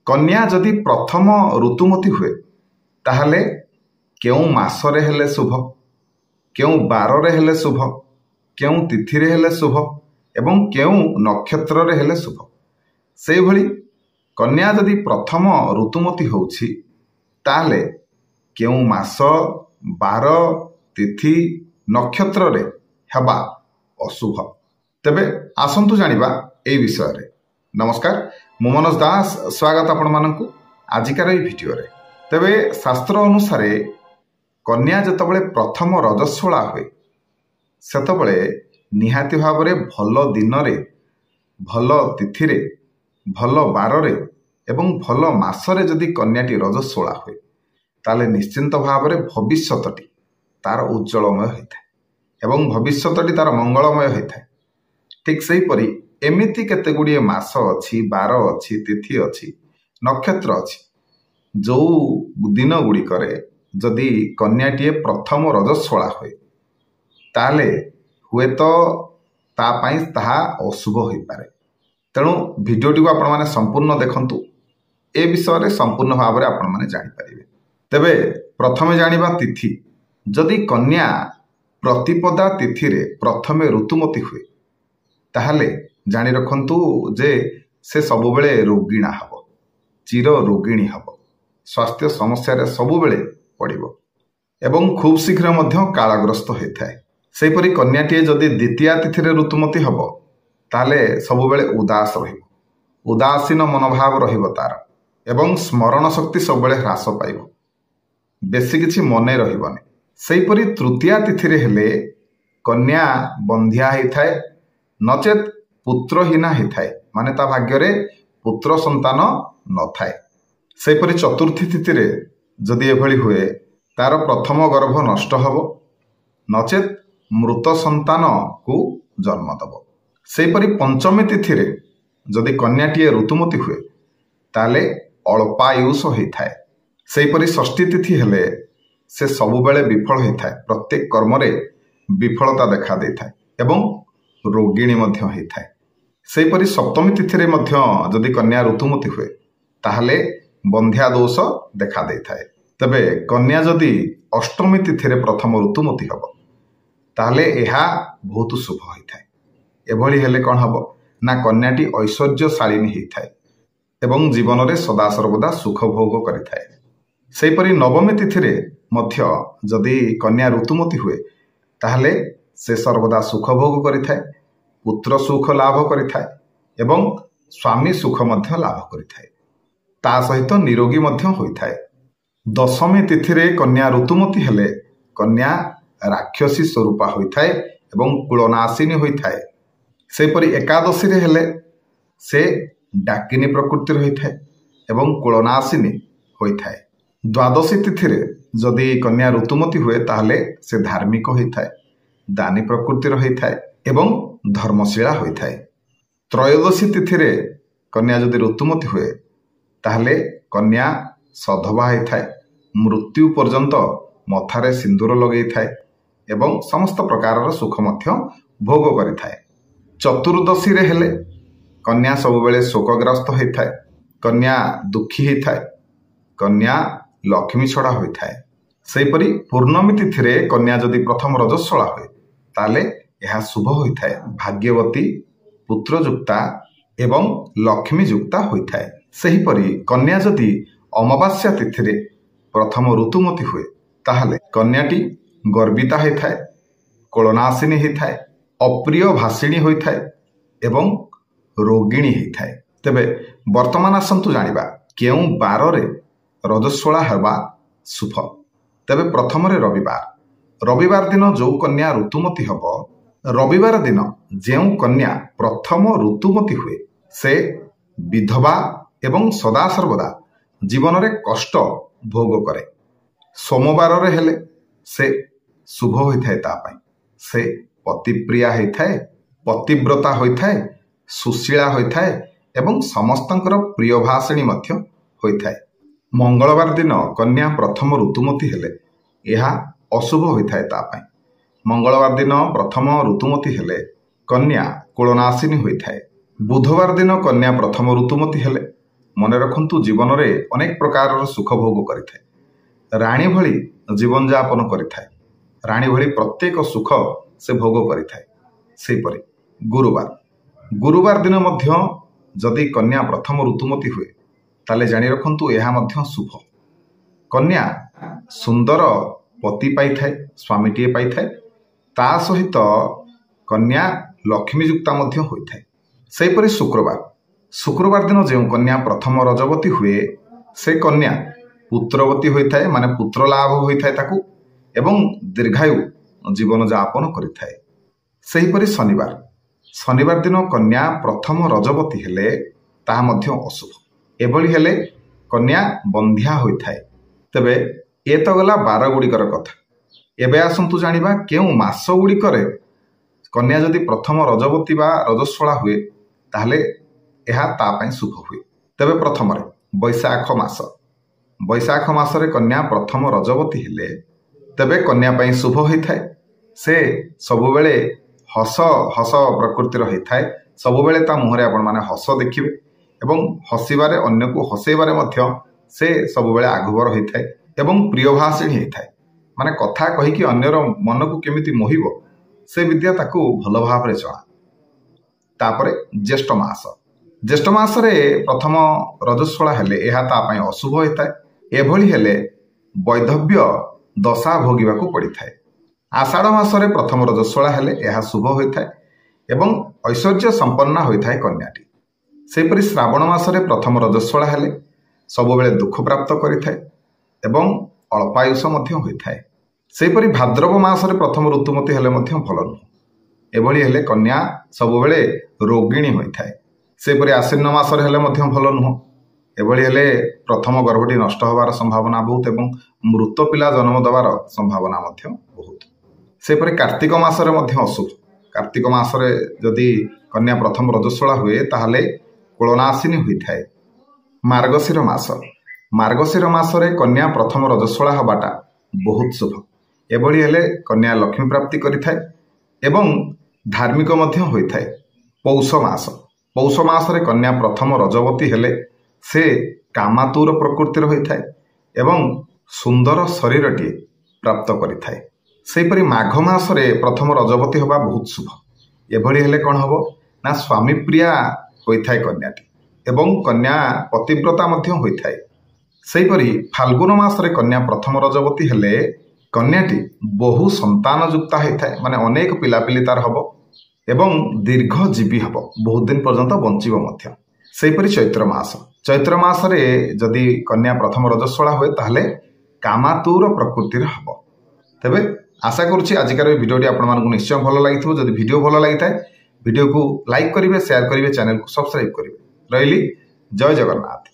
कन्या जदि प्रथम ऋतुमती हुए ताहले केउं मासरे हेले शुभ, केउं बाररे हेले शुभ, केउं तिथिरे हेले शुभ एवं केउं नक्षत्ररे हेले शुभ। से भली कन्या जदि प्रथम ऋतुमती होउछि ताहले केउं मास, बार, तिथि, नक्षत्ररे हेबा अशुभ। तेबे आसंतु जानिबा ए विषय रे। नमस्कार, मु मनोज दास, स्वागत आपण मानकु आजिकार ए भिडियो रे। तेबे शास्त्र अनुसार कन्या जतबळे प्रथम रजस्वला हुए सेतबळे निहाती भावरे भल दिन रे, भल तिथि रे, भल बार रे एवं भल मासरे जदि कन्याटी रजस्वला हुए ताले निश्चिंत भावरे भविष्यतटी तार उज्जवलमय होता है एवं भविष्यतटी तार मंगलमय होता है। ठीक सही परी एमिति केते गुड़िए मास अच्छी, बार अच्छी, तिथि अच्छी, नक्षत्र अच्छी जो दिन गुड़िकरे जदि कन्याटीए प्रथम रजस्वला हुए ताले हुए तो तापाई ताहा अशुभ हो पारे। तेणु भिडियोटी को आपण माने संपूर्ण देखंतु, ए विषय रे संपूर्ण भाव में आपण माने जानि परिबे। तेबे प्रथमे जानिबा तिथि। जदि कन्या प्रतिपदा तिथि रे प्रथमे ऋतुमती हुए ताहले जानि रखंतु जे से सबुबेले रोगिणा हबो, चिर रोगिणी हबो, स्वास्थ्य समस्या रे सबुबेले पड़िबो एवं खूब शीघ्र मध्य कालग्रस्त होइथाय। सेपरि कन्याटीए जदि द्वितीय तिथि रे ऋतुमती हबो ताहले सबुबेले उदास रहिबो, उदासीन मनोभाव रहिबो तार एवं स्मरण शक्ति सबुबेले ह्रास पाइबो, बेसी किछि मने रहिबोनी। सेपरि तृतीय तिथि रे हेले कन्या बंध्या होइथाय, नचेत पुत्रहीना होइथाय, माने ता भाग्य रे पुत्र संतान न थाए। सेपरि चतुर्थी तिथि रे जदि एभली हुए तार प्रथम गर्भ नष्ट हबो, नचेत मृत संतान को जन्म दबो। सेपरि पंचमी तिथि रे जदि कन्याटीए ऋतुमती हुए ताले अल्पायुष होइथाय। सेपरि षष्ठी तिथि हेले से सबुबेले विफल होइथाय, प्रत्येक कर्म रे विफलता देखा देइथाय एवं रोगिणी मध्य होइथाय। सेपरि सप्तमी तिथि रे मध्य जदि कन्या ऋतुमती हुए ताहले बंध्या दोष देखा देइथाय। तबे कन्या जदि अष्टमी तिथि रे प्रथम ऋतुमती हबो ताहले एहा बहुत शुभ होइथाय। एभली हेले कोन हबो ना कन्याटी ऐश्वर्यशालिनी होइथाय एवं जीवन रे सदा सर्वदा सुख भोग करिथाय। सेपरि नवमी तिथि रे मध्य जदि कन्या ऋतुमती हुए ताहले से सर्वदा सुख भोग करिथाय, पुत्र सुख लाभ करिथाय एवं स्वामी सुख मध्य लाभ करिथाय, ता सहित निरोगी मध्य होइथाय। दशमी तिथि रे कन्या ऋतुमती हेले कन्या राक्षसी स्वरूपा होइथाय एवं कुलनाशिनी होइथाय। सेपरि एकादशी रे हेले से डाकिनी प्रकृति होइथाय एवं कुलनाशिनी होइथाय। द्वादशी तिथि रे जदि कन्या ऋतुमती हुए ताहले से धार्मिक होइथाय, दानी प्रकृति होइथाय एवं धर्मशीला होइथाय। त्रयोदशी तिथि रे कन्या जदि ऋतुमती हुए ताहले कन्या सधवा होइथाय, मृत्यु पर्यंत मथारे सिंदूर लगेइथाय एवं समस्त प्रकार सुख मध्य भोग करिथाय। चतुर्दशी रे हेले कन्या सबुबेले शोकग्रस्त होइथाय, कन्या दुखी होइथाय, कन्या लक्ष्मी छड़ा होइथाय। सेपरि पूर्णमी तिथि रे कन्या जदि प्रथम रजस्वला हुए ताले यह शुभ होइथाय, भाग्यवती, पुत्रयुक्ता एवं लक्ष्मी युक्ता होइथाय। सेहिपरि कन्या जदि अमावास्या तिथि रे प्रथम ऋतुमती हुए ताहले कन्याटी गर्विता होइथाय, कुलनाशिनी होइथाय, अप्रिय भाषिणी होइथाय एवं रोगिणी होइथाय। तेबे वर्तमान आसंतु जानिबा केउं बार रे रजस्वला हेबा शुभ। तेबे प्रथम रे रविवार दिन जो कन्या ऋतुमती हब, रविवार दिन जेउ कन्या प्रथम ऋतुमती हुए से विधवा एवं सदा सर्वदा जीवन रे कष्ट भोग करे। सोमवार रे हेले से शुभ होइथाय, ता पई से पतिप्रिया होइथाय, पतिव्रता होइथाय, सुशीला होइथाय एवं समस्तंकर प्रिय भाषिणी मध्य होइथाय। मंगलवार दिन कन्या प्रथम ऋतुमती हेले यह अशुभ होइथाय, ता पई मंगलवार दिन प्रथम ऋतुमती हेले कन्या कुलनाशिनी होइथाय। बुधवार दिन कन्या प्रथम ऋतुमती हेले मन रखु जीवन में अनेक प्रकार सुख भोग करें राणी भली जीवन यापन करें राणी भली प्रत्येक सुख से भोग करें। गुरुवार दिन जदि कन्या प्रथम ऋतुमती हुए ताले जानी रखु यह शुभ। कन्या सुंदर पति पाई थाए स्वामीटीए पाई थाए ता सहित कन्या लक्ष्मीयुक्ता होता है। सेपरि शुक्रवार दिन जो कन्या प्रथम रजवती हुए से कन्या पुत्रवती होता है माने पुत्र लाभ होता है ताकू एवं दीर्घायु जीवन यापन करें। सेहीपरि शनिवार दिन कन्या प्रथम रजवती हेले ताहा मध्य अशुभ एभली हेले कन्या बंध्या होता है। तेबे ए तो गला 12 गुड़िकर कथा। एबे आसंतु जानिबा केउ मास गुड़िकर कन्या जदि प्रथम रजवती बा रजस्वला हुए ताहले एहा ता पई शुभ हुए। तेबे प्रथम बैशाख मासरे कन्या प्रथम रजवती हेले तेबे कन्या पई शुभ होइथाय। से सबुबेले हस हस प्रकृतिर होइथाय। सबुबेले ता मुहरे आपण माने हस देखिबे एवं हसिबारे अन्य को हसेबारे मध्य से सबुबेले आगुबर होइथाय एवं प्रियभाषिणी होइथाय। माने कथा कहि कि अन्यर मन को केमिति मोहिबो से विद्या ताकू भल भाव रे चला। तापरे ज्येष्ठ मास रे प्रथम रजस्वला हेले एहा ता पई अशुभ होइथाय। एभली हेले वैधव्य दशा भोगिबाकू पड़िथाय। आषाढ़ मासरे प्रथम रजस्वला हेले एहा शुभ होइथाय एवं ऐश्वर्य संपन्न होइथाय कन्याटी। सेपरि श्रावण मासरे प्रथम रजस्वला हेले सबुबेले दुख प्राप्त करिथाय एवं अल्पायुष मध्य होइथाय। सेपरि भाद्रव मासरे प्रथम ऋतुमती हेले मध्य भल नुह। एभली हेले कन्या सबुबेले रोगिणी होइथाय। सेपरि आश्विन मासरे हेले मध्य भल नुह। एभली हेले प्रथम गर्भटी नष्ट होबार संभावना बहुत एवं मृत पिला जन्म देवार संभावना मध्य बहुत। सेपरि कार्तिक मासरे मध्य अशुभ। कार्तिक मासरे जदि कन्या प्रथम रजस्वला हुए ताहले कुलनाशिनी होइथाय। मार्गशीर मासरे कन्या प्रथम रजस्वला हबाटा बहुत शुभ। एभली हेले कन्या लक्ष्मी प्राप्ति करिथाय एवं धार्मिक मध्य होइथाय। पौष मासरे कन्या प्रथम रजवती हेले से कामातुर प्रकृतिर होइथाय एवं सुंदर शरीरटी प्राप्त करिथाय। सेपरि माघ मासरे प्रथम रजवती होबा बहुत शुभ। एभली हेले कोन हबो ना स्वामी प्रिया होइथाय कन्याटी एवं कन्या पतिव्रता मध्य होइथाय। सेपरि फाल्गुन मासरे कन्या प्रथम रजवती हेले कन्याटी बहु संतान युक्ता होइथाय माने अनेक पिलापिली तार हबो एवं दीर्घ जीवी हबो बहुत दिन पर्यंत बंचिबो मध्य। सेपरि चैत्र मासरे जदि कन्या प्रथम रजस्वला हुए ताहले कामातुर प्रकृतिर हबो। तेबे आशा करुछि आजिकार भिडियोटी आपण मानकु निश्चय भल लागिथिबो। जदि भिडियो भल लागिथाय भिडियो को लाइक करिवे शेयर करिवे चैनल को सब्सक्राइब करिवे। रहिली जय जगन्नाथ।